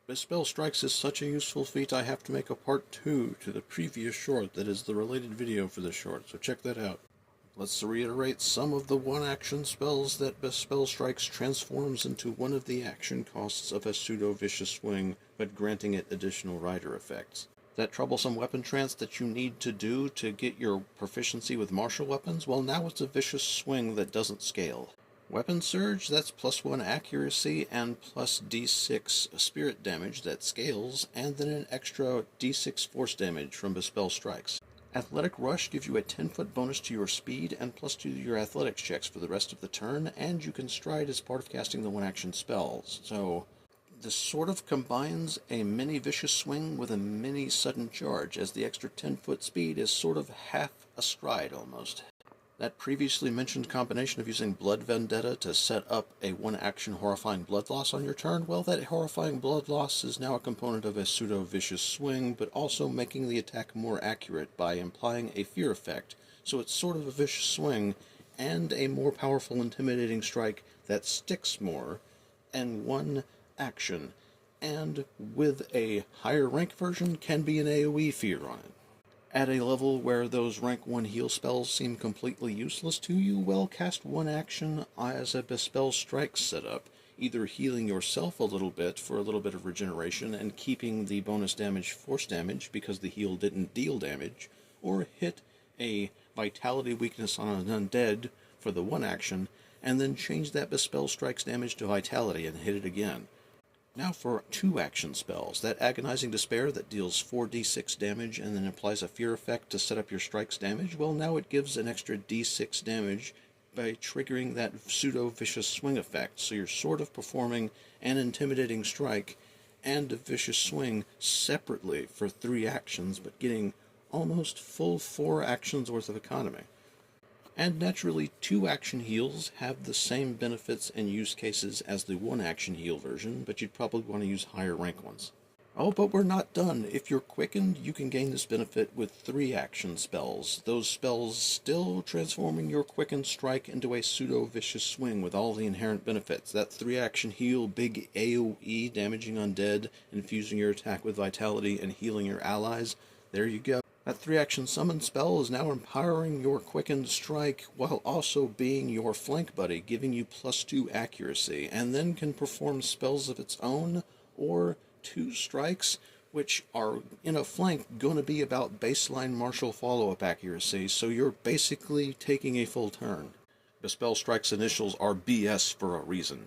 Bespell Strikes is such a useful feat I have to make a part 2 to the previous short that is the related video for this short, so check that out. Let's reiterate some of the one-action spells that Bespell Strikes transforms into one of the action costs of a pseudo-vicious swing, but granting it additional rider effects. That troublesome weapon trance that you need to do to get your proficiency with martial weapons, well, now it's a vicious swing that doesn't scale. Weapon Surge, that's +1 accuracy and plus d6 spirit damage that scales, and then an extra d6 force damage from Bespell Strikes. Athletic Rush gives you a 10-foot bonus to your speed and +2 to your athletics checks for the rest of the turn, and you can stride as part of casting the one-action spells. So this sort of combines a mini vicious swing with a mini sudden charge, as the extra 10-foot speed is sort of half a stride almost. That previously mentioned combination of using Blood Vendetta to set up a one-action horrifying blood loss on your turn, well, that horrifying blood loss is now a component of a pseudo-vicious swing, but also making the attack more accurate by implying a fear effect, so it's sort of a vicious swing, and a more powerful intimidating strike that sticks more, and one action, and with a higher rank version can be an AoE fear on it. At a level where those rank 1 heal spells seem completely useless to you, well, cast one action as a Bespell Strike setup, either healing yourself a little bit for a little bit of regeneration and keeping the bonus damage force damage because the heal didn't deal damage, or hit a vitality weakness on an undead for the one action, and then change that Bespell Strike's damage to vitality and hit it again. Now for 2 action spells, that Agonizing Despair that deals 4d6 damage and then applies a fear effect to set up your strike's damage, well, now it gives an extra d6 damage by triggering that pseudo-vicious swing effect, so you're sort of performing an intimidating strike and a vicious swing separately for 3 actions, but getting almost full 4 actions worth of economy. And naturally, 2 action heals have the same benefits and use cases as the 1 action heal version, but you'd probably want to use higher rank ones. Oh, but we're not done. If you're quickened, you can gain this benefit with 3 action spells. Those spells still transforming your quickened strike into a pseudo-vicious swing with all the inherent benefits. That 3 action heal, big AoE, damaging undead, infusing your attack with vitality, and healing your allies. There you go. That 3-action summon spell is now empowering your quickened strike while also being your flank buddy, giving you +2 accuracy, and then can perform spells of its own or 2 strikes, which are in a flank going to be about baseline martial follow-up accuracy, so you're basically taking a full turn. Bespell Strike's initials are BS for a reason.